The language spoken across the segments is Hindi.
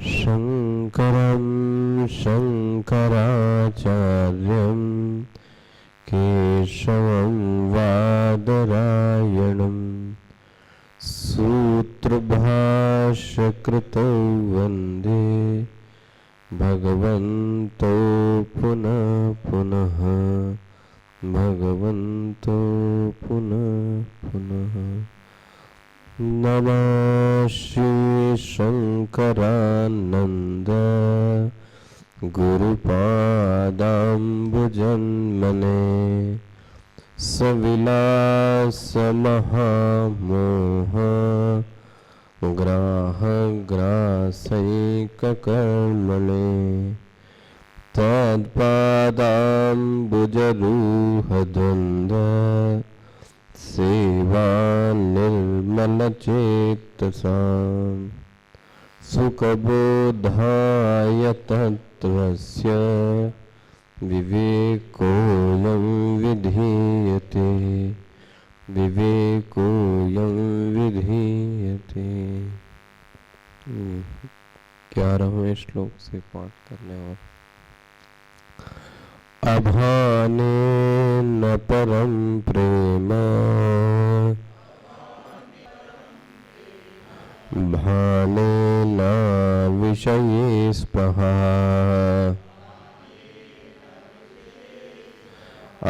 शङ्करं शङ्कराचार्यं केशवं वादरायणं सूत्रभाष्यकृतौ वन्दे भगवन्तो पुनः पुनः भगवन्तो पुनः पुनः। नमः श्री शंकरानंद गुरुपादाम्बुजन्मने सविलास महामोह ग्राहग्रासैककर्मणे तत्पादाम्बुजरूहद्वन्द्व सेवा निर्मलचेतसां सुखबोधाय तत्त्वस्य विवेकोऽयं विधीयते विवेकोऽयं विधीयते। 11वें श्लोक से पाठ करने और अभानेन परं प्रेम भानेन विषये स्पृहा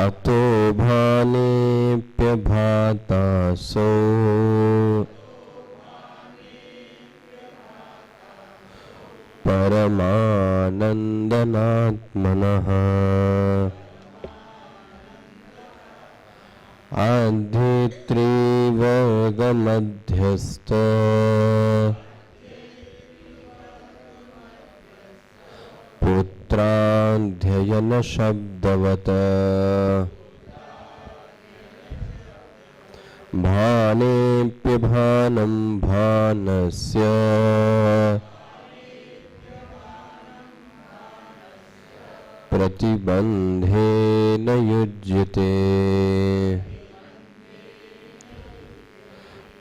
अतो भानेऽप्यभातासो परमानन्दनात्मनः आद्यत्रिवर्गमध्यस्थ पुत्राध्ययनशब्दवत् भानेऽप्यभानं भानस्य प्रतिबन्धेन युज्यते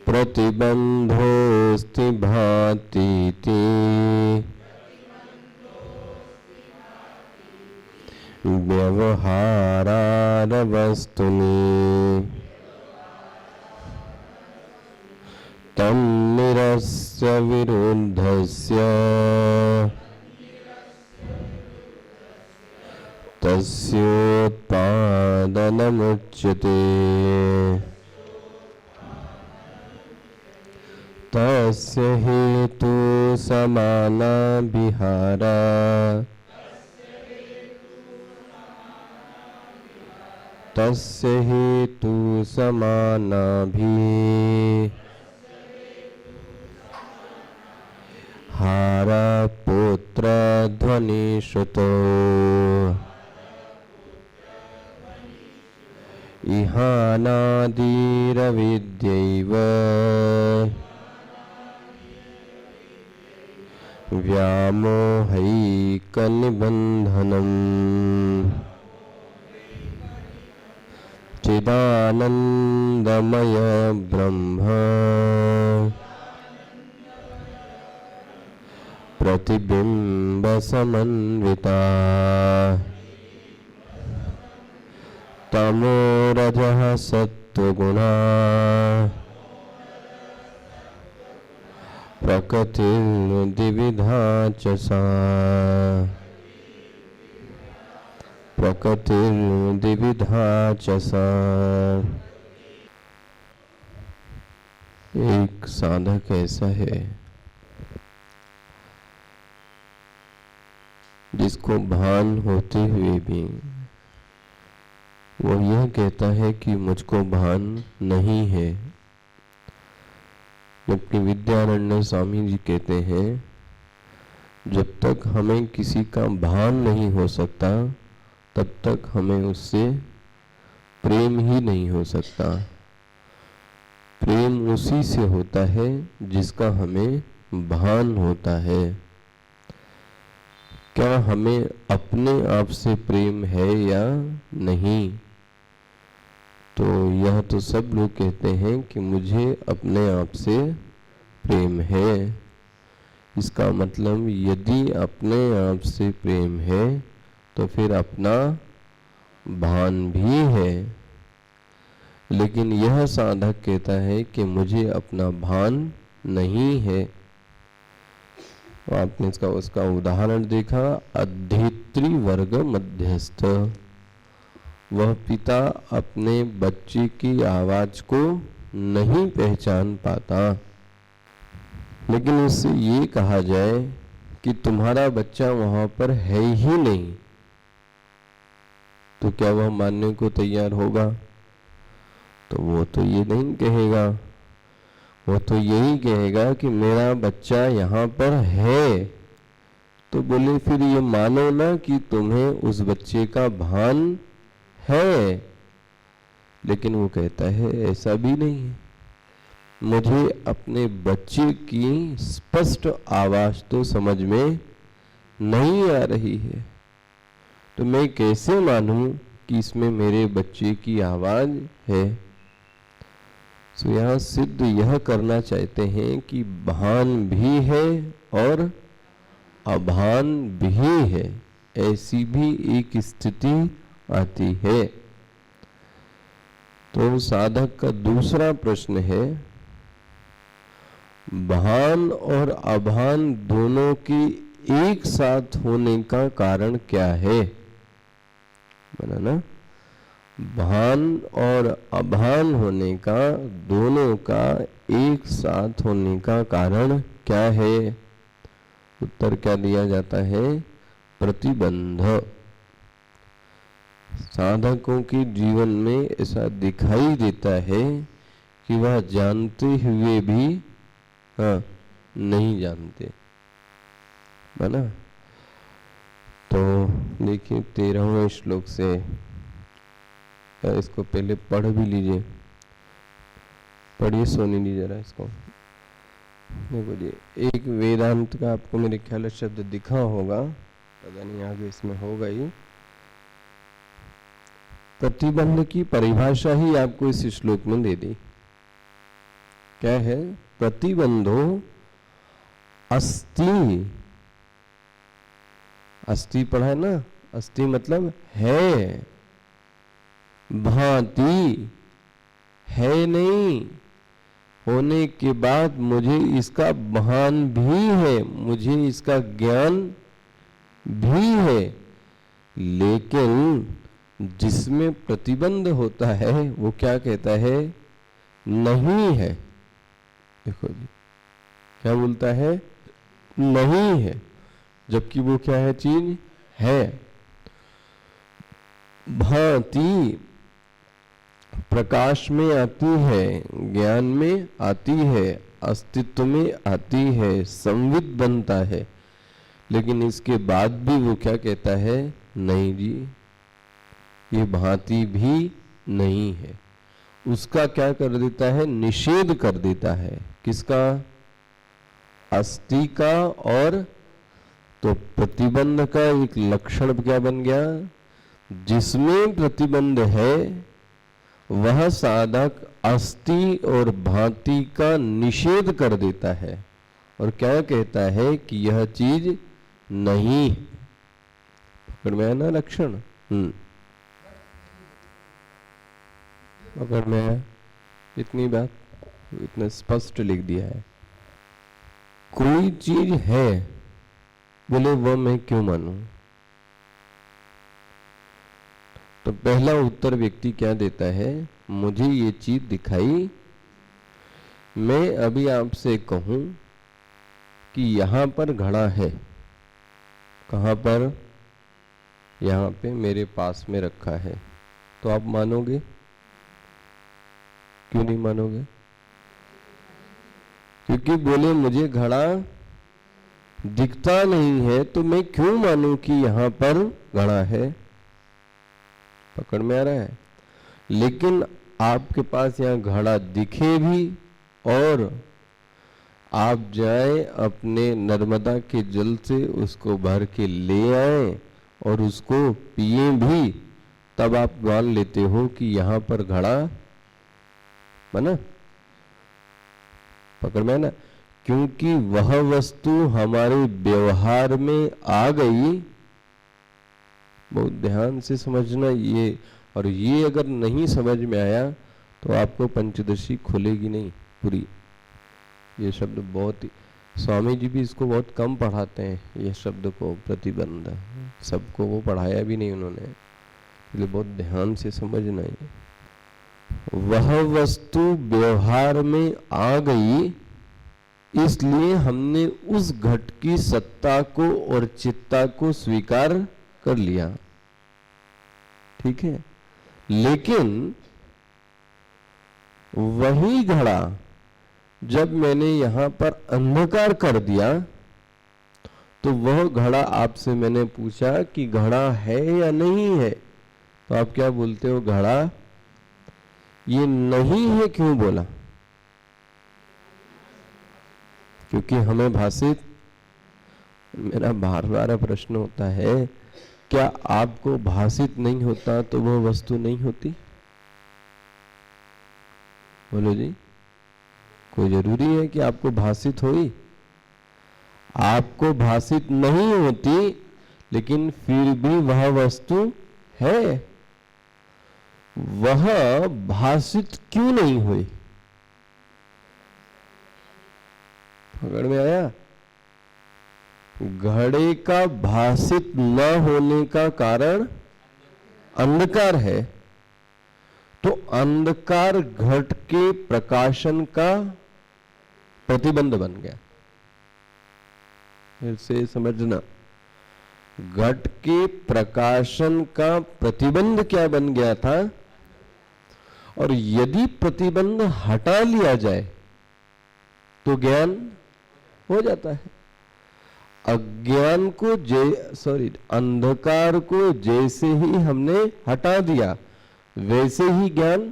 प्रतिबन्धोऽस्ति भातीति व्यवहारादवस्तुनि तं निरस्य विरुद्धस्य तस्योत्पादनमुच्यते तस्य हेतु समानाभिहारा तस्य हेतु समानाभिहारा पुत्र ध्वनिश्रुतो इहानादिरविद्यैव व्यामोहैकनिबन्धनम् चिदानन्दमय ब्रह्म प्रतिबिम्बसमन्विता तमो रजः सत्त्वगुणा प्रकृतिर्द्विविधा च सा प्रकृतिर्द्विविधा च सा। एक साधक ऐसा है जिसको भान होते हुए भी वो यह कहता है कि मुझको भान नहीं है, जबकि विद्यारण्य स्वामी जी कहते हैं जब तक हमें किसी का भान नहीं हो सकता तब तक हमें उससे प्रेम ही नहीं हो सकता। प्रेम उसी से होता है जिसका हमें भान होता है। क्या हमें अपने आप से प्रेम है या नहीं? तो यह तो सब लोग कहते हैं कि मुझे अपने आप से प्रेम है, इसका मतलब यदि अपने आप से प्रेम है तो फिर अपना भान भी है। लेकिन यह साधक कहता है कि मुझे अपना भान नहीं है। आपने इसका उसका उदाहरण देखा, अध्येत्री वर्ग मध्यस्थ। वह पिता अपने बच्चे की आवाज को नहीं पहचान पाता, लेकिन इससे ये कहा जाए कि तुम्हारा बच्चा वहां पर है ही नहीं, तो क्या वह मानने को तैयार होगा? तो वो तो ये नहीं कहेगा, वो तो यही कहेगा कि मेरा बच्चा यहाँ पर है। तो बोले फिर ये मानो ना कि तुम्हें उस बच्चे का भान है। लेकिन वो कहता है ऐसा भी नहीं है, मुझे अपने बच्चे की स्पष्ट आवाज तो समझ में नहीं आ रही है, तो मैं कैसे मानूं कि इसमें मेरे बच्चे की आवाज है। सो यहाँ सिद्ध यह करना चाहते हैं कि भान भी है और अभान भी है, ऐसी भी एक स्थिति आती है। तो साधक का दूसरा प्रश्न है, भान और अभान दोनों के एक साथ होने का कारण क्या है? बना ना, भान और अभान होने का, दोनों का एक साथ होने का कारण क्या है? उत्तर क्या दिया जाता है? प्रतिबंध। साधकों के जीवन में ऐसा दिखाई देता है कि वह जानते हुए भी नहीं जानते, है ना। तो देखिए 13वें श्लोक से, इसको पहले पढ़ भी लीजिए, पढ़िए सोनी ली जरा इसको। देखो जी, एक वेदांत का आपको मेरे ख्याल शब्द दिखा होगा, पता नहीं आगे इसमें होगा ही। प्रतिबंध की परिभाषा ही आपको इस श्लोक में दे दी। क्या है? प्रतिबंधो अस्ति। अस्ति पढ़ा है ना, अस्ति मतलब है, भांति है नहीं, होने के बाद मुझे इसका भान भी है, मुझे इसका ज्ञान भी है। लेकिन जिसमें प्रतिबंध होता है वो क्या कहता है? नहीं है। देखो जी, क्या बोलता है? नहीं है, जबकि वो क्या है? चीज है। भांति प्रकाश में आती है, ज्ञान में आती है, अस्तित्व में आती है, संविद बनता है, लेकिन इसके बाद भी वो क्या कहता है? नहीं जी, ये भांति भी नहीं है। उसका क्या कर देता है? निषेध कर देता है। किसका? अस्ति का। और तो प्रतिबंध का एक लक्षण क्या बन गया? जिसमें प्रतिबंध है वह साधक अस्ति और भांति का निषेध कर देता है और क्या कहता है कि यह चीज नहीं। पकड़ में आया ना लक्षण? पकड़ में आया? इतनी बात इतना स्पष्ट लिख दिया है। कोई चीज है, बोले वो मैं क्यों मानूं? तो पहला उत्तर व्यक्ति क्या देता है? मुझे ये चीज दिखाई, मैं अभी आपसे कहूं कि यहां पर घड़ा है। कहां पर? यहां पे मेरे पास में रखा है, तो आप मानोगे? क्यों नहीं मानोगे? क्योंकि बोले मुझे घड़ा दिखता नहीं है, तो मैं क्यों मानूं कि यहां पर घड़ा है? पकड़ में आ रहा है? लेकिन आपके पास यहाँ घड़ा दिखे भी और आप जाए अपने नर्मदा के जल से उसको भर के ले आए और उसको पिए भी, तब आप मान लेते हो कि यहाँ पर घड़ा बना। पकड़ में ना? क्योंकि वह वस्तु हमारे व्यवहार में आ गई। बहुत ध्यान से समझना ये, और ये अगर नहीं समझ में आया तो आपको पंचदशी खुलेगी नहीं पूरी। ये शब्द बहुत ही, स्वामी जी भी इसको बहुत कम पढ़ाते हैं, ये शब्द को, प्रतिबंध। सबको वो पढ़ाया भी नहीं उन्होंने, इसलिए बहुत ध्यान से समझना है। वह वस्तु व्यवहार में आ गई, इसलिए हमने उस घट की सत्ता को और चित्ता को स्वीकार कर लिया। ठीक है, लेकिन वही घड़ा जब मैंने यहां पर अंधकार कर दिया, तो वह घड़ा आपसे मैंने पूछा कि घड़ा है या नहीं है, तो आप क्या बोलते हो? घड़ा ये नहीं है। क्यों बोला? क्योंकि हमें भाषित। मेरा बार बार प्रश्न होता है, क्या आपको भाषित नहीं होता तो वह वस्तु नहीं होती? बोलो जी, कोई जरूरी है कि आपको भाषित होई? आपको भाषित नहीं होती, लेकिन फिर भी वह वस्तु है। वह भाषित क्यों नहीं हुई? पकड़ में आया? घड़े का भाषित न होने का कारण अंधकार है, तो अंधकार घट के प्रकाशन का प्रतिबंध बन गया। फिर से समझना, घट के प्रकाशन का प्रतिबंध क्या बन गया था? और यदि प्रतिबंध हटा लिया जाए तो ज्ञान हो जाता है। अज्ञान को अंधकार को जैसे ही हमने हटा दिया वैसे ही ज्ञान।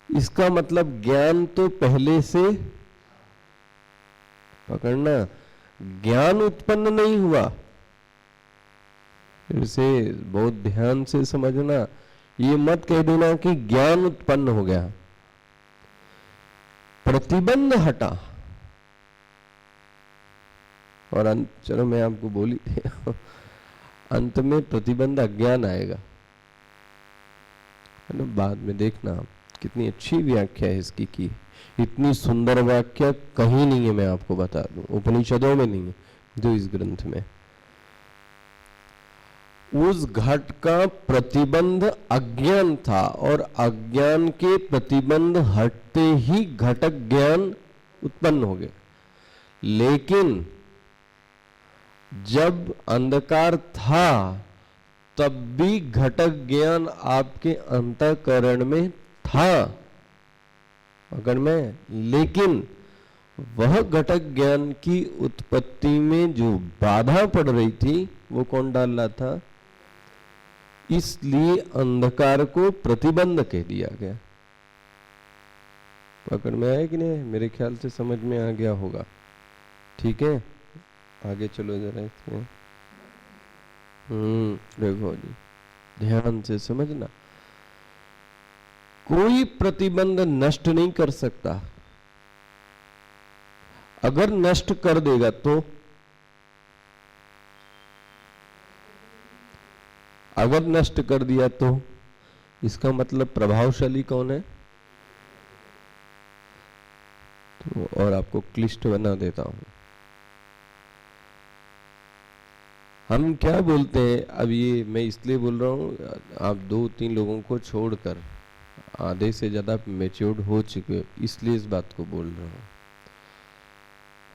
इसका मतलब ज्ञान तो पहले से, पकड़ना, ज्ञान उत्पन्न नहीं हुआ। फिर से बहुत ध्यान से समझना, ये मत कह देना कि ज्ञान उत्पन्न हो गया। प्रतिबंध हटा, और चलो मैं आपको बोली अंत में प्रतिबंध अज्ञान आएगा, है ना? बाद में देखना आप, कितनी अच्छी व्याख्या है इसकी की। इतनी सुंदर व्याख्या कहीं नहीं है, मैं आपको बता दूं, उपनिषदों में नहीं है, जो इस ग्रंथ में। उस घट का प्रतिबंध अज्ञान था, और अज्ञान के प्रतिबंध हटते ही घटक ज्ञान उत्पन्न हो गया। लेकिन जब अंधकार था तब भी घटक ज्ञान आपके अंतःकरण में था, अगर में, लेकिन वह घटक ज्ञान की उत्पत्ति में जो बाधा पड़ रही थी वो कौन डाल रहा था? इसलिए अंधकार को प्रतिबंध कह दिया गया। पकड़ में आया कि नहीं? मेरे ख्याल से समझ में आ गया होगा। ठीक है, आगे चलो जरा इसमें। देखो जी, ध्यान से समझना, कोई प्रतिबंध नष्ट नहीं कर सकता। अगर नष्ट कर देगा तो, अगर नष्ट कर दिया तो इसका मतलब प्रभावशाली कौन है? तो और आपको क्लिष्ट बना देता हूं। हम क्या बोलते हैं, अब ये मैं इसलिए बोल रहा हूं, आप 2-3 लोगों को छोड़कर आधे से ज्यादा मैच्योर्ड हो चुके, इसलिए इस बात को बोल रहा हूं।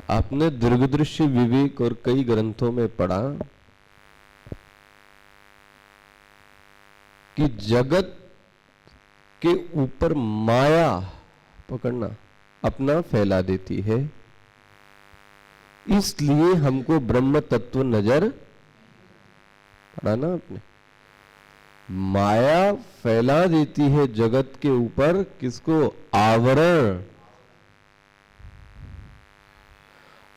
आपने दीर्घदृश्य विवेक और कई ग्रंथों में पढ़ा कि जगत के ऊपर माया, पकड़ना, अपना फैला देती है, इसलिए हमको ब्रह्म तत्व नजर पड़ा ना आपने। माया फैला देती है जगत के ऊपर, किसको? आवरण।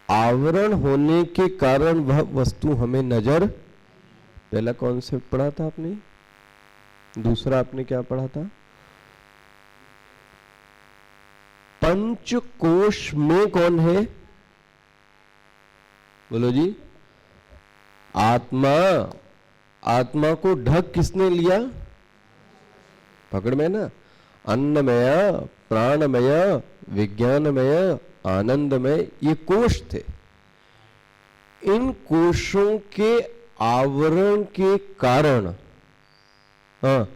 आवरण होने के कारण वह वस्तु हमें नजर, पहला कॉन्सेप्ट पढ़ा था आपने, दूसरा आपने क्या पढ़ा था? पंचकोश में कौन है? बोलो जी। आत्मा। आत्मा को ढक किसने लिया? पकड़ में ना। अन्नमय, प्राणमय, विज्ञानमय, आनंदमय, ये कोश थे। इन कोशों के आवरण के कारण हाँ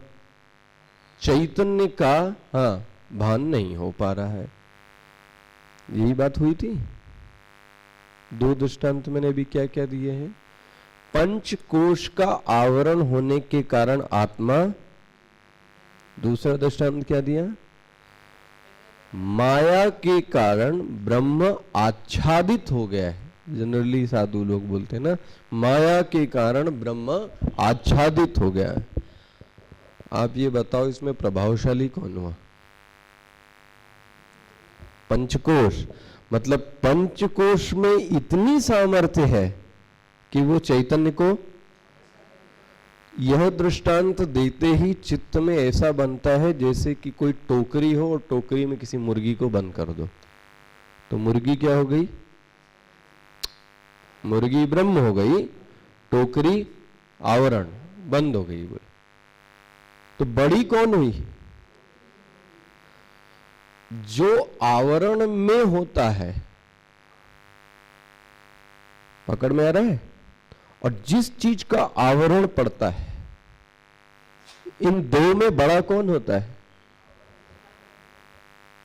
चैतन्य का भान नहीं हो पा रहा है। यही बात हुई थी। दो दृष्टांत मैंने अभी क्या क्या दिए हैं। पंचकोश का आवरण होने के कारण आत्मा। दूसरा दृष्टांत क्या दिया? माया के कारण ब्रह्म आच्छादित हो गया है। जनरली साधु लोग बोलते हैं ना, माया के कारण ब्रह्म आच्छादित हो गया है। आप ये बताओ इसमें प्रभावशाली कौन हुआ? पंचकोश। मतलब पंचकोश में इतनी सामर्थ्य है कि वो चैतन्य को, यह दृष्टांत देते ही चित्त में ऐसा बनता है जैसे कि कोई टोकरी हो और टोकरी में किसी मुर्गी को बंद कर दो, तो मुर्गी क्या हो गई? मुर्गी ब्रह्म हो गई, टोकरी आवरण, बंद हो गई। बोले तो बड़ी कौन हुई? जो आवरण में होता है। पकड़ में आ रहा है? और जिस चीज का आवरण पड़ता है, इन दो में बड़ा कौन होता है?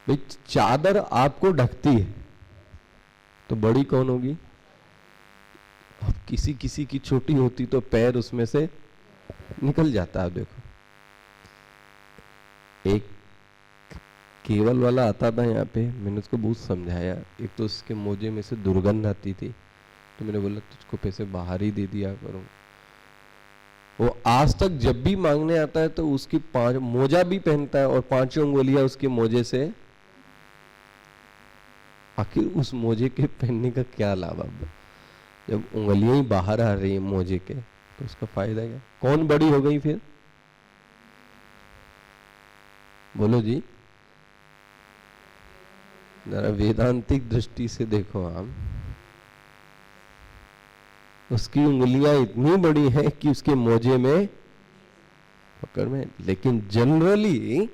भाई चादर आपको ढकती है तो बड़ी कौन होगी? अब किसी किसी की छोटी होती तो पैर उसमें से निकल जाता है। देखो एक केवल वाला आता था यहाँ पे, मैंने उसको बहुत समझाया। एक तो उसके मोजे में से दुर्गंध आती थी, तो मैंने बोला तुझको पैसे बाहर ही दे दिया करूं। वो आज तक जब भी मांगने आता है तो उसकी मोजा भी पहनता है और पांचों उंगलियां उसके मोजे से। आखिर उस मोजे के पहनने का क्या लाभ? अब जब उंगलियां ही बाहर आ रही है मोजे के, तो उसका फायदा क्या? कौन बड़ी हो गई फिर? बोलो जी। जरा वेदांतिक दृष्टि से देखो आप, उसकी उंगलियां इतनी बड़ी हैं कि उसके मोजे में पकड़ में। लेकिन जनरली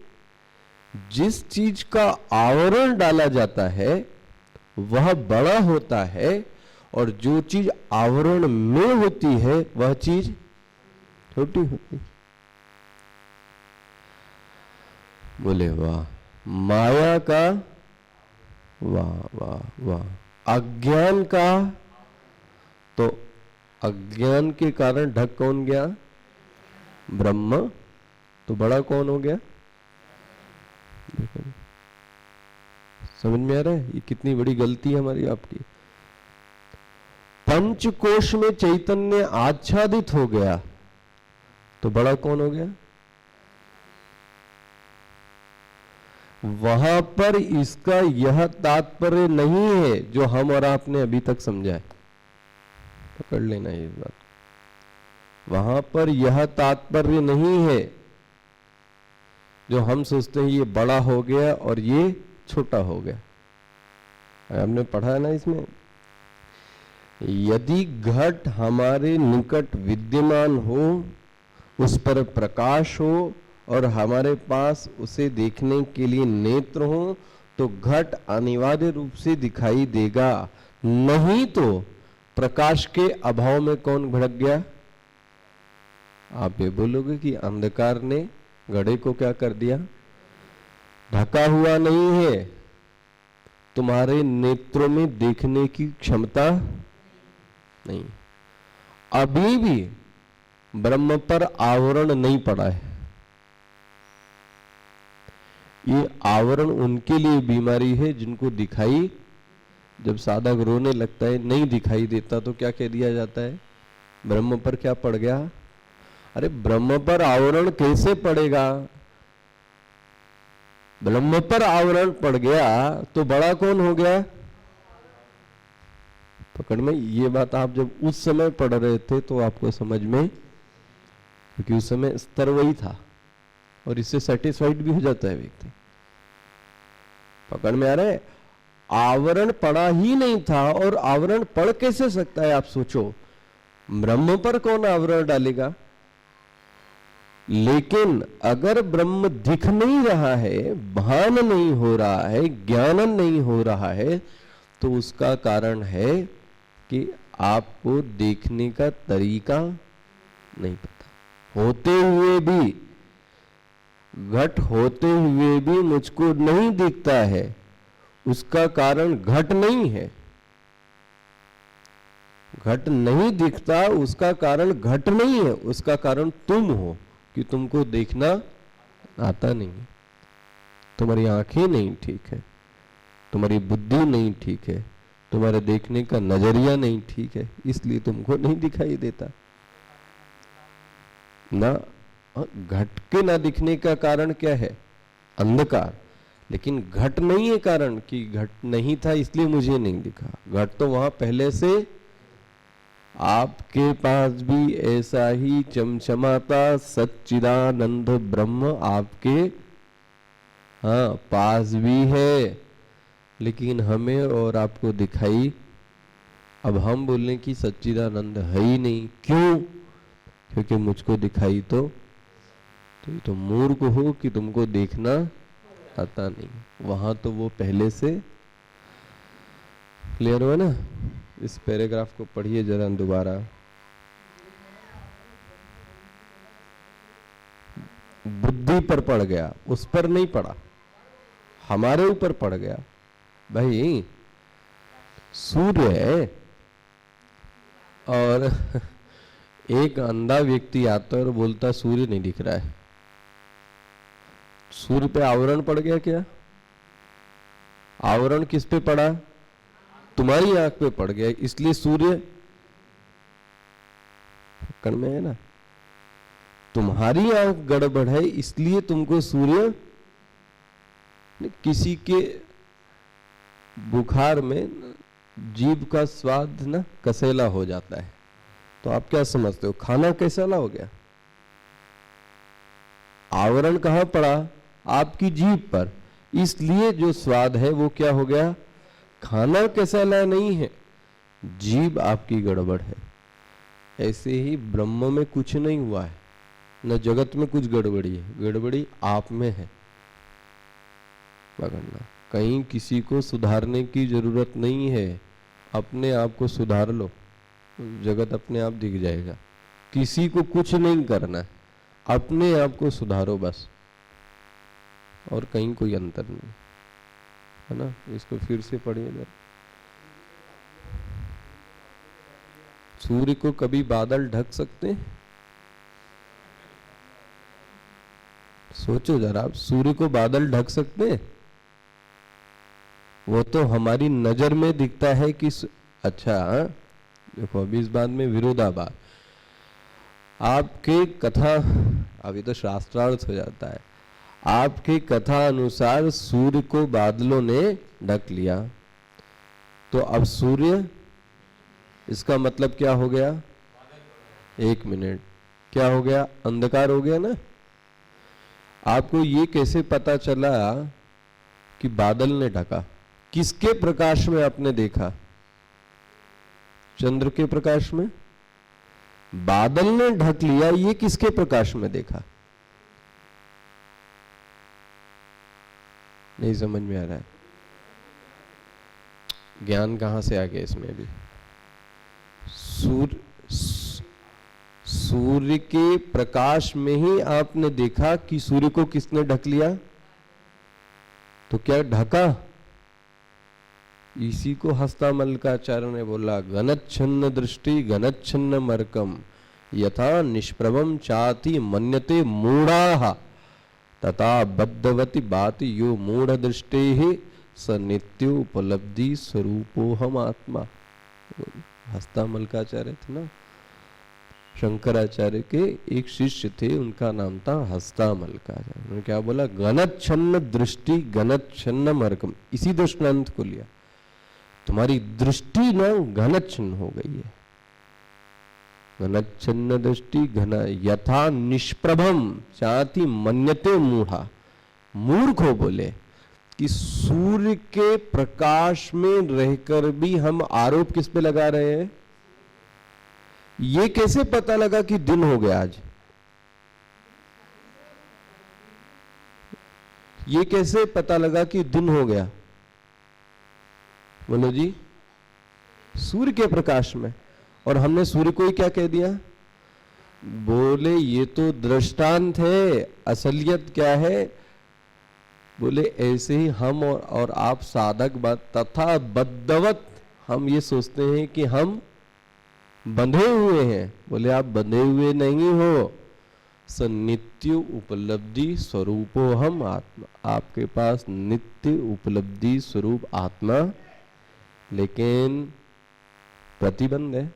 जिस चीज का आवरण डाला जाता है वह बड़ा होता है, और जो चीज आवरण में होती है वह चीज छोटी होती। बोले वाह। माया का वाह वाह वाह। अज्ञान का, तो अज्ञान के कारण ढक कौन गया? ब्रह्म। तो बड़ा कौन हो गया? समझ में आ रहा है ये कितनी बड़ी गलती है हमारी आपकी? पंचकोश में चैतन्य आच्छादित हो गया तो बड़ा कौन हो गया? वहां पर इसका यह तात्पर्य नहीं है जो हम और आपने अभी तक समझा है। पकड़ लेना इस बात। वहां पर यह तात्पर्य नहीं है जो हम सोचते हैं ये बड़ा हो गया और ये छोटा हो गया। हमने पढ़ा है ना इसमें, यदि घट हमारे निकट विद्यमान हो, उस पर प्रकाश हो और हमारे पास उसे देखने के लिए नेत्र हो, तो घट अनिवार्य रूप से दिखाई देगा। नहीं तो प्रकाश के अभाव में कौन भड़क गया? आप ये बोलोगे कि अंधकार ने घड़े को क्या कर दिया? ढका हुआ नहीं है, तुम्हारे नेत्रों में देखने की क्षमता नहीं। अभी भी ब्रह्म पर आवरण नहीं पड़ा है। ये आवरण उनके लिए बीमारी है जिनको दिखाई, जब साधक रोने लगता है नहीं दिखाई देता तो क्या कह दिया जाता है? ब्रह्म पर क्या पड़ गया? अरे ब्रह्म पर आवरण कैसे पड़ेगा? ब्रह्म पर आवरण पड़ गया तो बड़ा कौन हो गया? पकड़ में। ये बात आप जब उस समय पढ़ रहे थे तो आपको समझ में, क्योंकि उस समय स्तर वही था और इससे सेटिस्फाइड भी हो जाता है व्यक्ति। पकड़ में आ रहा है? आवरण पड़ा ही नहीं था, और आवरण पड़ कैसे सकता है? आप सोचो, ब्रह्म पर कौन आवरण डालेगा? लेकिन अगर ब्रह्म दिख नहीं रहा है, भान नहीं हो रहा है, ज्ञान नहीं हो रहा है, तो उसका कारण है कि आपको देखने का तरीका नहीं पता। होते हुए भी, घट होते हुए भी मुझको नहीं दिखता है, उसका कारण घट नहीं है। घट नहीं दिखता, उसका कारण घट नहीं है, उसका कारण तुम हो कि तुमको देखना आता नहीं है। तुम्हारी आंखें नहीं ठीक है, तुम्हारी बुद्धि नहीं ठीक है, तुम्हारे देखने का नजरिया नहीं ठीक है, इसलिए तुमको नहीं दिखाई देता ना। घट के ना दिखने का कारण क्या है? अंधकार। लेकिन घट नहीं है कारण कि घट नहीं था इसलिए मुझे नहीं दिखा। घट तो वहां पहले से आपके पास भी ऐसा ही चमचमाता सच्चिदानंद ब्रह्म आपके पास भी है, लेकिन हमें और आपको दिखाई, अब हम बोलें कि सच्चिदानंद है ही नहीं। क्यों? क्योंकि मुझको दिखाई तो मूर्ख हो कि तुमको देखना आता नहीं। वहां तो वो पहले से क्लियर हुआ ना। इस पैराग्राफ को पढ़िए जरा दोबारा। बुद्धि पर पड़ गया, उस पर नहीं पड़ा, हमारे ऊपर पड़ गया। भाई सूर्य है और एक अंधा व्यक्ति आता है और बोलता सूर्य नहीं दिख रहा है। सूर्य पे आवरण पड़ गया क्या? आवरण किस पे पड़ा? तुम्हारी आंख पे पड़ गया, इसलिए सूर्य पकड़ में है ना। तुम्हारी आंख गड़बड़ है इसलिए तुमको सूर्य, किसी के बुखार में जीभ का स्वाद ना कसेला हो जाता है, तो आप क्या समझते हो खाना कैसेला हो गया? आवरण कहां पड़ा? आपकी जीभ पर, इसलिए जो स्वाद है वो क्या हो गया? खाना कैसेला नहीं है, जीभ आपकी गड़बड़ है। ऐसे ही ब्रह्म में कुछ नहीं हुआ है, न जगत में कुछ गड़बड़ी है, गड़बड़ी आप में है। पकड़ना, कहीं किसी को सुधारने की जरूरत नहीं है, अपने आप को सुधार लो, जगत अपने आप दिख जाएगा। किसी को कुछ नहीं करना है, अपने आप को सुधारो बस, और कहीं कोई अंतर नहीं है ना। इसको फिर से पढ़िए जरा। सूर्य को कभी बादल ढक सकते हैं? सोचो जरा, आप सूर्य को बादल ढक सकते हैं? वो तो हमारी नजर में दिखता है कि अच्छा देखो, अभी इस बात में विरोधाभास। आपके कथा, अभी तो शास्त्रार्थ हो जाता है, आपके कथा अनुसार सूर्य को बादलों ने ढक लिया, तो अब सूर्य, इसका मतलब क्या हो गया? एक मिनट, क्या हो गया? अंधकार हो गया ना। आपको ये कैसे पता चला कि बादल ने ढका? किसके प्रकाश में आपने देखा? चंद्र के प्रकाश में। बादल ने ढक लिया, ये किसके प्रकाश में देखा? नहीं समझ में आ रहा है। ज्ञान कहां से आ गया इसमें भी? सूर्य के प्रकाश में ही आपने देखा कि सूर्य को किसने ढक लिया। तो क्या ढका? इसी को हस्तामलकाचार्य ने बोला, घनच्छन्न दृष्टि घनच्छन्न मर्कम यथा निष्प्रभम चाति मन्यते मूढ़ाः तथा बद्धवती बात यो मूढ़ दृष्टे स नित्योपलब्धि स्वरूपोहम आत्मा। हस्तामलकाचार्य थे ना, शंकराचार्य के एक शिष्य थे, उनका नाम था हस्तामलकाचार्य। उन्होंने क्या बोला? घनच्छन्न दृष्टि घनच्छन्न मर्कम। इसी दृष्टांत को लिया, तुम्हारी दृष्टि ना घनच्छन्न हो गई है। घनच्छन्न दृष्टि घन यथा निष्प्रभम चाति मन्यते मूढ़ा। मूर्ख हो बोले, कि सूर्य के प्रकाश में रहकर भी हम आरोप किस पे लगा रहे हैं? ये कैसे पता लगा कि दिन हो गया आज? ये कैसे पता लगा कि दिन हो गया? बोलो जी। सूर्य के प्रकाश में। और हमने सूर्य को ही क्या कह दिया? बोले ये तो दृष्टांत है, असलियत क्या है? बोले ऐसे ही हम और आप साधक तथा बद्धवत हम ये सोचते हैं कि हम बंधे हुए हैं। बोले आप बंधे हुए नहीं हो, नित्य उपलब्धि स्वरूपो हम आत्मा। आपके पास नित्य उपलब्धि स्वरूप आत्मा, लेकिन प्रतिबंध है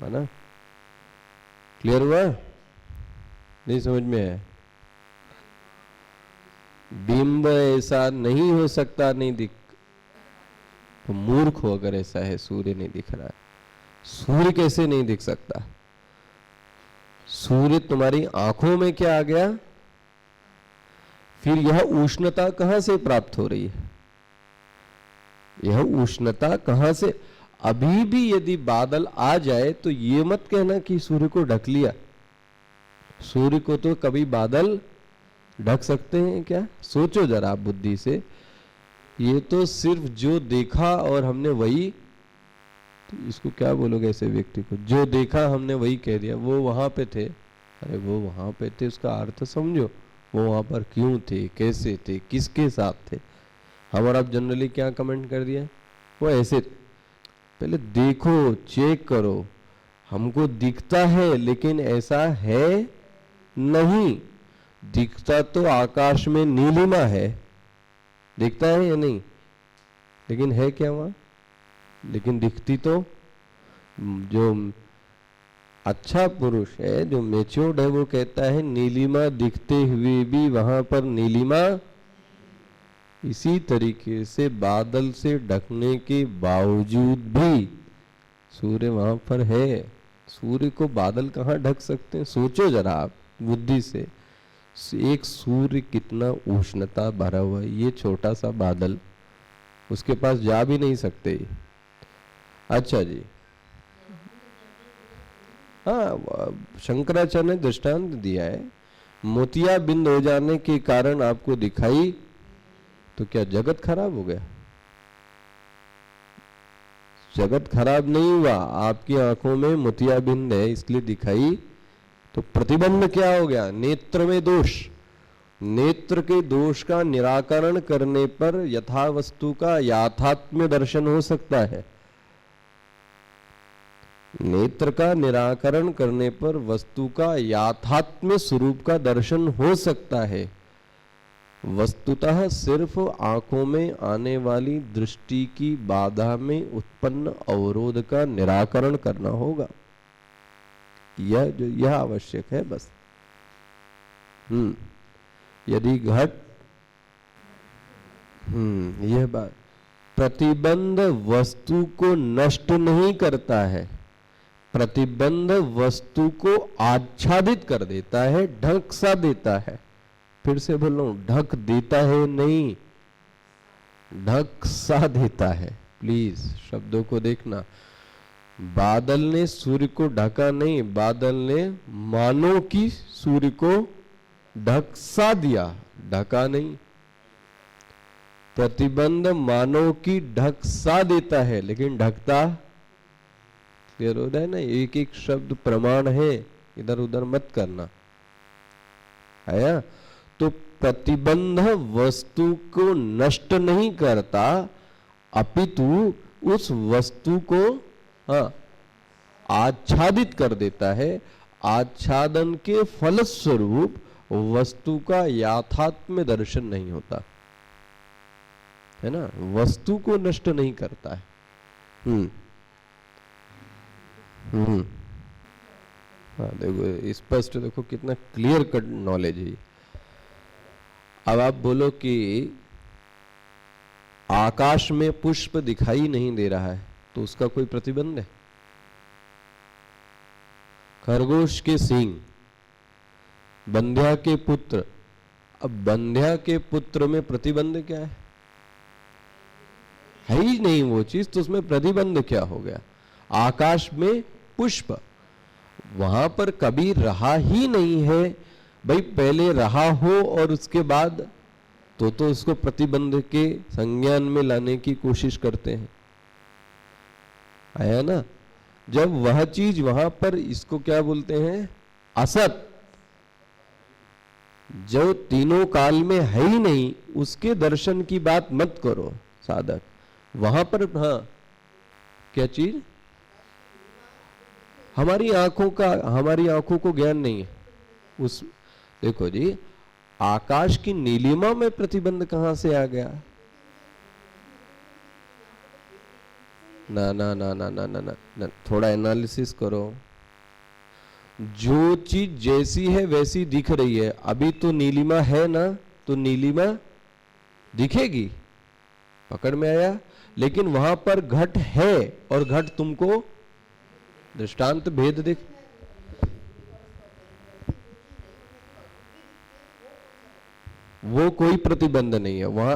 ना? क्लियर हुआ? नहीं समझ में है? बिंब ऐसा नहीं हो सकता, नहीं दिख तो मूर्ख हो अगर ऐसा है। सूर्य नहीं दिख रहा है, सूर्य कैसे नहीं दिख सकता? सूर्य तुम्हारी आंखों में क्या आ गया? फिर यह उष्णता कहां से प्राप्त हो रही है? यह उष्णता कहां से? अभी भी यदि बादल आ जाए तो ये मत कहना कि सूर्य को ढक लिया। सूर्य को तो कभी बादल ढक सकते हैं क्या? सोचो जरा आप बुद्धि से। ये तो सिर्फ जो देखा और हमने वही, तो इसको क्या बोलोगे ऐसे व्यक्ति को? जो देखा हमने वही कह दिया। वो वहां पे थे, अरे वो वहां पे थे, उसका अर्थ समझो। वो वहां पर क्यों थे, कैसे थे, किसके साथ थे? हम और आप जनरली क्या कमेंट कर दिया? वो ऐसे। पहले देखो, चेक करो। हमको दिखता है लेकिन ऐसा है नहीं। दिखता तो आकाश में नीलिमा है, दिखता है या नहीं? लेकिन है क्या वहां? लेकिन दिखती तो, जो अच्छा पुरुष है, जो मैच्योर्ड है, वो कहता है नीलिमा दिखते हुए भी वहां पर नीलिमा। इसी तरीके से बादल से ढकने के बावजूद भी सूर्य वहां पर है। सूर्य को बादल कहां ढक सकते हैं? सोचो जरा आप बुद्धि से। एक सूर्य कितना उष्णता भरा हुआ है, ये छोटा सा बादल उसके पास जा भी नहीं सकते। अच्छा जी, हाँ, शंकराचार्य ने दृष्टांत दिया है। मोतिया बिंद हो जाने के कारण आपको दिखाई, तो क्या जगत खराब हो गया? जगत खराब नहीं हुआ, आपकी आंखों में मोतिया बिंद है इसलिए दिखाई। तो प्रतिबंध क्या हो गया? नेत्र में दोष। नेत्र के दोष का निराकरण करने पर यथा वस्तु का याथात्म्य दर्शन हो सकता है। नेत्र का निराकरण करने पर वस्तु का याथात्म्य स्वरूप का दर्शन हो सकता है। वस्तुतः सिर्फ आंखों में आने वाली दृष्टि की बाधा में उत्पन्न अवरोध का निराकरण करना होगा। यह आवश्यक है बस। यदि घट, यह बात, प्रतिबंध वस्तु को नष्ट नहीं करता है, प्रतिबंध वस्तु को आच्छादित कर देता है, ढक सा देता है। फिर से बोल रहा हूं, ढक देता है नहीं, ढक सा देता है। प्लीज शब्दों को देखना। बादल ने सूर्य को ढका नहीं, बादल ने मानो कि सूर्य को ढक सा दिया, ढका नहीं। प्रतिबंध मानो कि ढक सा देता है लेकिन ढकता। क्लियर हो रहा है ना? एक एक शब्द प्रमाण है, इधर उधर मत करना। आया? तो प्रतिबंध वस्तु को नष्ट नहीं करता, अपितु उस वस्तु को आच्छादित कर देता है। आच्छादन के फलस्वरूप वस्तु का याथात्म्य दर्शन नहीं होता है ना? वस्तु को नष्ट नहीं करता है। हाँ, देखो स्पष्ट, देखो कितना क्लियर कट नॉलेज है। अब आप बोलो कि आकाश में पुष्प दिखाई नहीं दे रहा है, तो उसका कोई प्रतिबंध है? खरगोश के सींग, बंध्या के पुत्र अब बंध्या के पुत्र में प्रतिबंध क्या है ही नहीं वो चीज, तो उसमें प्रतिबंध क्या हो गया? आकाश में पुष्प वहां पर कभी रहा ही नहीं है भाई, पहले रहा हो और उसके बाद तो उसको प्रतिबंध के संज्ञान में लाने की कोशिश करते हैं। आया ना? जब वह चीज वहां पर, इसको क्या बोलते हैं? असत, जो तीनों काल में है ही नहीं, उसके दर्शन की बात मत करो साधक। वहां पर हाँ, क्या चीज? हमारी आंखों को ज्ञान नहीं है उस। देखो जी, आकाश की नीलिमा में प्रतिबंध कहां से आ गया? ना ना ना ना ना ना ना, थोड़ा एनालिसिस करो। जो चीज जैसी है वैसी दिख रही है। अभी तो नीलिमा है ना, तो नीलिमा दिखेगी, पकड़ में आया? लेकिन वहां पर घट है और घट तुमको दृष्टांत भेद दिख, वो कोई प्रतिबंध नहीं है वहां,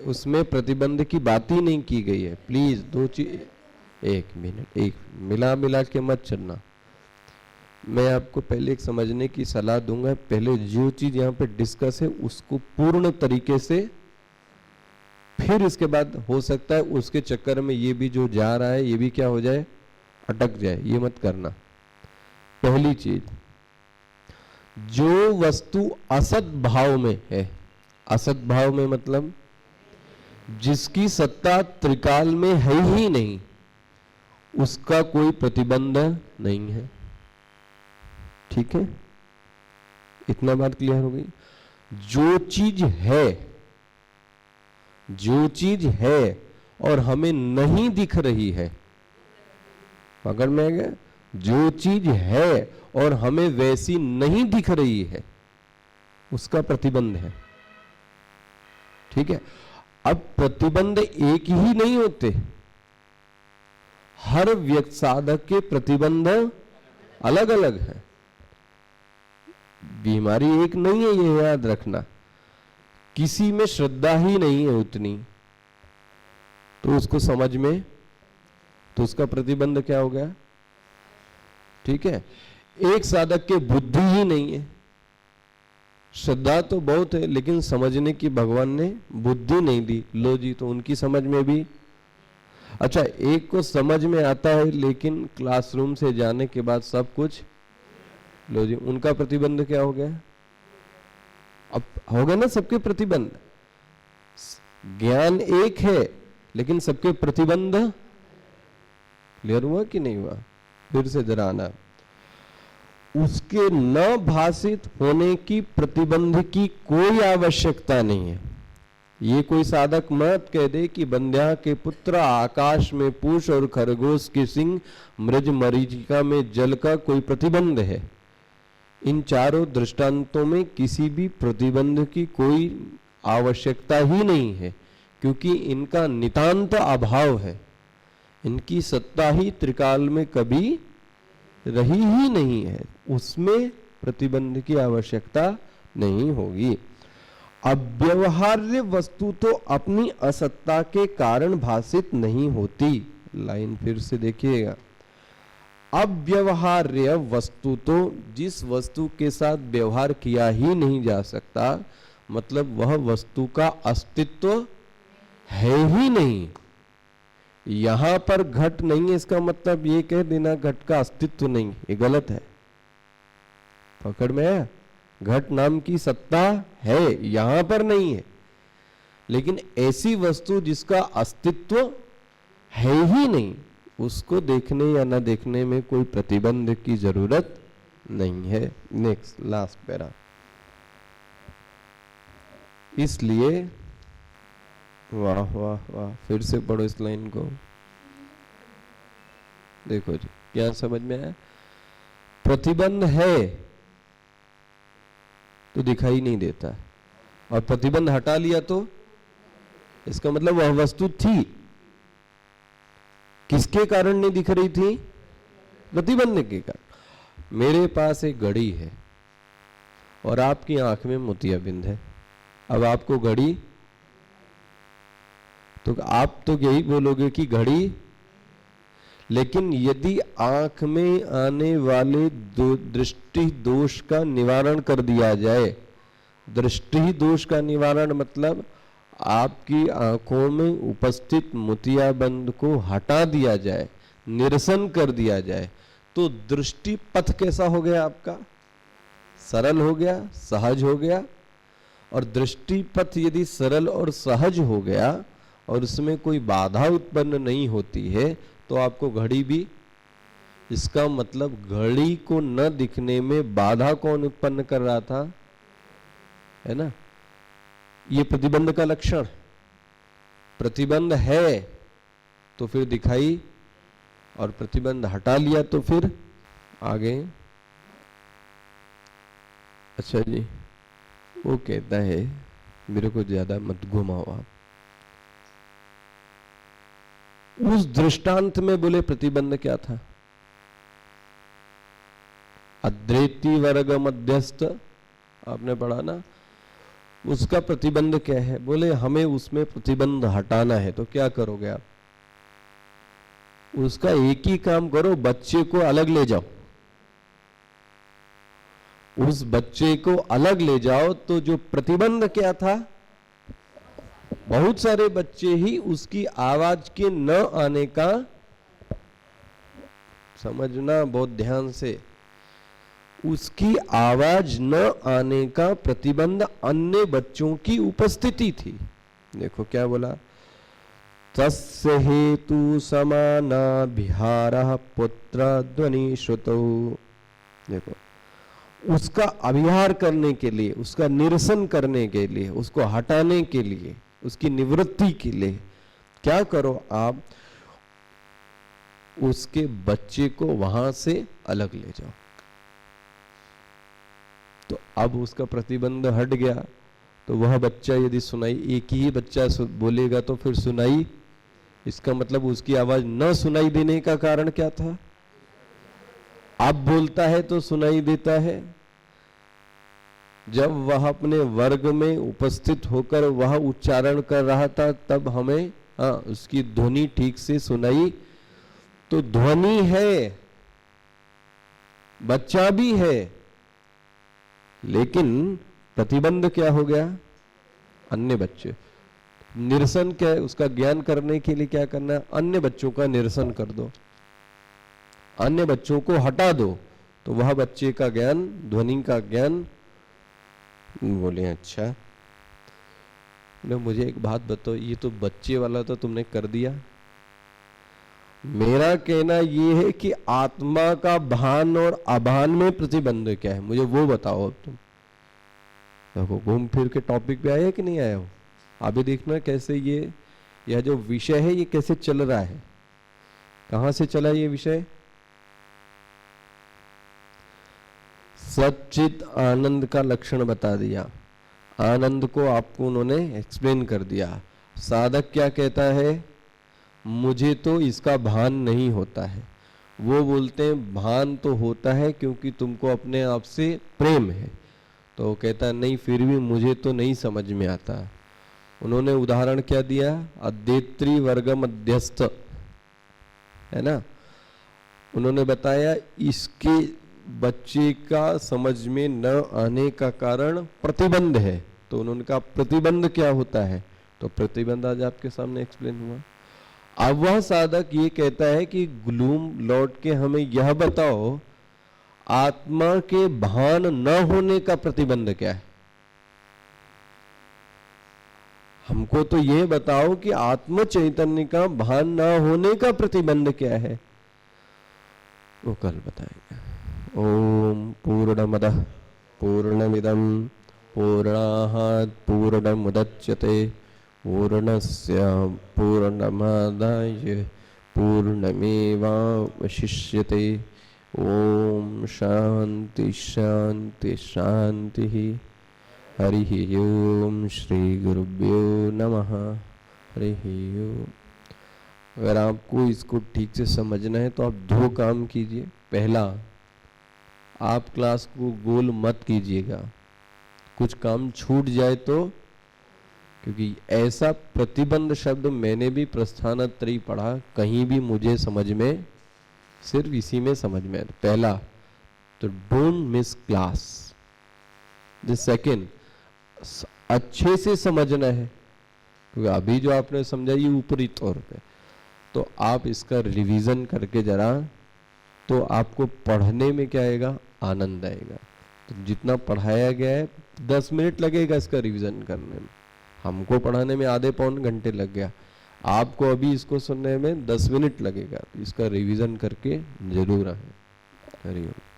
उसमें प्रतिबंध की बात ही नहीं की गई है। प्लीज दो चीज, एक मिनट, एक मिला के मत चलना। मैं आपको पहले एक समझने की सलाह दूंगा। पहले जो चीज यहाँ पे डिस्कस है उसको पूर्ण तरीके से, फिर इसके बाद हो सकता है उसके चक्कर में ये भी जो जा रहा है ये भी क्या हो जाए, अटक जाए। ये मत करना। पहली चीज, जो वस्तु असत भाव में है, असत भाव में मतलब जिसकी सत्ता त्रिकाल में है ही नहीं, उसका कोई प्रतिबंध नहीं है। ठीक है, इतना बात क्लियर हो गई? जो चीज है और हमें नहीं दिख रही है, पकड़ में आ गया? जो चीज है और हमें वैसी नहीं दिख रही है, उसका प्रतिबंध है। ठीक है? अब प्रतिबंध एक ही नहीं होते, हर व्यक्ति साधक के प्रतिबंध अलग अलग है। बीमारी एक नहीं है, ये याद रखना। किसी में श्रद्धा ही नहीं है उतनी, तो उसको समझ में, तो उसका प्रतिबंध क्या हो गया? ठीक है? एक साधक के बुद्धि ही नहीं है, श्रद्धा तो बहुत है लेकिन समझने की भगवान ने बुद्धि नहीं दी, लो जी, तो उनकी समझ में भी। अच्छा, एक को समझ में आता है लेकिन क्लासरूम से जाने के बाद सब कुछ, लो जी, उनका प्रतिबंध क्या हो गया? अब हो गया ना सबके प्रतिबंध। ज्ञान एक है लेकिन सबके प्रतिबंध। क्लियर हुआ कि नहीं हुआ? फिर से जरा आना। उसके न भाषित होने की प्रतिबंध की कोई आवश्यकता नहीं है। ये कोई साधक मत कह दे कि बंध्या के पुत्र आकाश में पूष और खरगोश के सिंह मृज मरीचिका में जल का कोई प्रतिबंध है। इन चारों दृष्टांतों में किसी भी प्रतिबंध की कोई आवश्यकता ही नहीं है, क्योंकि इनका नितांत अभाव है। इनकी सत्ता ही त्रिकाल में कभी रही ही नहीं है, उसमें प्रतिबंध की आवश्यकता नहीं होगी। अव्यवहार्य वस्तु तो अपनी असत्ता के कारण भाषित नहीं होती। लाइन फिर से देखिएगा। अव्यवहार्य वस्तु तो जिस वस्तु के साथ व्यवहार किया ही नहीं जा सकता, मतलब वह वस्तु का अस्तित्व है ही नहीं। यहां पर घट नहीं है, इसका मतलब ये कह देना घट का अस्तित्व नहीं, ये गलत है। पकड़ में है? घट नाम की सत्ता है, यहां पर नहीं है। लेकिन ऐसी वस्तु जिसका अस्तित्व है ही नहीं, उसको देखने या न देखने में कोई प्रतिबंध की जरूरत नहीं है। Next, last para. इसलिए वाह वाह वाह, फिर से पढ़ो इस लाइन को। देखो जी, क्या समझ में आया? प्रतिबंध है तो दिखाई नहीं देता, और प्रतिबंध हटा लिया तो इसका मतलब वह वस्तु थी, किसके कारण नहीं दिख रही थी? प्रतिबंध के कारण। मेरे पास एक घड़ी है और आपकी आंख में मोतियाबिंद है। अब आपको घड़ी, तो आप तो यही बोलोगे कि घड़ी, लेकिन यदि आंख में आने वाले दृष्टि दोष का निवारण कर दिया जाए, दृष्टि दोष का निवारण मतलब आपकी आंखों में उपस्थित मोतियाबिंद को हटा दिया जाए, निरसन कर दिया जाए, तो दृष्टि पथ कैसा हो गया आपका? सरल हो गया, सहज हो गया। और दृष्टि पथ यदि सरल और सहज हो गया और उसमें कोई बाधा उत्पन्न नहीं होती है, तो आपको घड़ी भी, इसका मतलब घड़ी को न दिखने में बाधा कौन उत्पन्न कर रहा था? है ना? ये प्रतिबंध का लक्षण। प्रतिबंध है तो फिर दिखाई, और प्रतिबंध हटा लिया तो फिर आगे। अच्छा जी, वो कहता है मेरे को ज्यादा मत घुमाओ आप। उस दृष्टांत में बोले प्रतिबंध क्या था? अद्वैती वर्ग मध्यस्थ, आपने पढ़ा ना, उसका प्रतिबंध क्या है? बोले हमें उसमें प्रतिबंध हटाना है। तो क्या करोगे आप? उसका एक ही काम करो, बच्चे को अलग ले जाओ। उस बच्चे को अलग ले जाओ तो जो प्रतिबंध क्या था? बहुत सारे बच्चे ही उसकी आवाज के न आने का, समझना बहुत ध्यान से, उसकी आवाज न आने का प्रतिबंध अन्य बच्चों की उपस्थिति थी। देखो क्या बोला, तस्य हेतु समाना बिहारः पुत्र ध्वनि श्रुतौ। देखो, उसका अभिहार करने के लिए, उसका निरसन करने के लिए, उसको हटाने के लिए, उसकी निवृत्ति के लिए क्या करो आप? उसके बच्चे को वहां से अलग ले जाओ। तो अब उसका प्रतिबंध हट गया, तो वह बच्चा यदि सुनाई, एक ही बच्चा बोलेगा तो फिर सुनाई, इसका मतलब उसकी आवाज न सुनाई देने का कारण क्या था? अब बोलता है तो सुनाई देता है। जब वह अपने वर्ग में उपस्थित होकर वह उच्चारण कर रहा था तब हमें उसकी ध्वनि ठीक से सुनाई। तो ध्वनि है, बच्चा भी है, लेकिन प्रतिबंध क्या हो गया? अन्य बच्चे। निरसन क्या है? उसका ज्ञान करने के लिए क्या करना है? अन्य बच्चों का निरसन कर दो, अन्य बच्चों को हटा दो, तो वह बच्चे का ज्ञान, ध्वनि का ज्ञान। बोले अच्छा, बोले मुझे एक बात बताओ, ये तो बच्चे वाला तो तुमने कर दिया। मेरा कहना ये है कि आत्मा का भान और अभान में प्रतिबंध क्या है, मुझे वो बताओ। अब तुम देखो घूम फिर के टॉपिक पे आए कि नहीं आए हो? अभी देखना कैसे यह जो विषय है ये कैसे चल रहा है, कहां से चला ये विषय। सच्चित आनंद का लक्षण बता दिया, आनंद को आपको उन्होंने एक्सप्लेन कर दिया। साधक क्या कहता है? मुझे तो इसका भान नहीं होता है। वो बोलते हैं भान तो होता है क्योंकि तुमको अपने आप से प्रेम है। तो वो कहता नहीं, फिर भी मुझे तो नहीं समझ में आता। उन्होंने उदाहरण क्या दिया? अद्वैती वर्ग मध्यस्थ, है ना। उन्होंने बताया इसके बच्चे का समझ में न आने का कारण प्रतिबंध है। तो उन्होंने कहा प्रतिबंध क्या होता है? तो प्रतिबंध आज आपके सामने एक्सप्लेन हुआ। अब वह साधक ये कहता है कि ग्लूम लौट के हमें यह बताओ, आत्मा के भान न होने का प्रतिबंध क्या है? हमको तो ये बताओ कि आत्म चैतन्य का भान न होने का प्रतिबंध क्या है? वो कल बताएंगे। ओम पूर्णमदः पूर्णमिदं पूर्णात् पूर्णमुदच्यते पूर्णस्य पूर्णमादाय पूर्णमेवावशिष्यते। ओम शांति शांति शांति। हरि ओम श्री गुरुभ्यो नमः। हरि ओम। अगर आपको इसको ठीक से समझना है तो आप दो काम कीजिए। पहला, आप क्लास को गोल मत कीजिएगा, कुछ काम छूट जाए तो, क्योंकि ऐसा प्रतिबंध शब्द मैंने भी प्रस्थानत्रयी पढ़ा, कहीं भी मुझे समझ में, सिर्फ इसी में समझ में। पहला तो don't miss class. The second, अच्छे से समझना है, क्योंकि अभी जो आपने समझा ये ऊपरी तौर पे, तो आप इसका रिवीजन करके जरा, तो आपको पढ़ने में क्या आएगा, आनंद आएगा। तो जितना पढ़ाया गया है 10 मिनट लगेगा इसका रिवीजन करने में, हमको पढ़ाने में आधे पौन घंटे लग गया, आपको अभी इसको सुनने में 10 मिनट लगेगा। तो इसका रिवीजन करके जरूर आए। हरि ओम।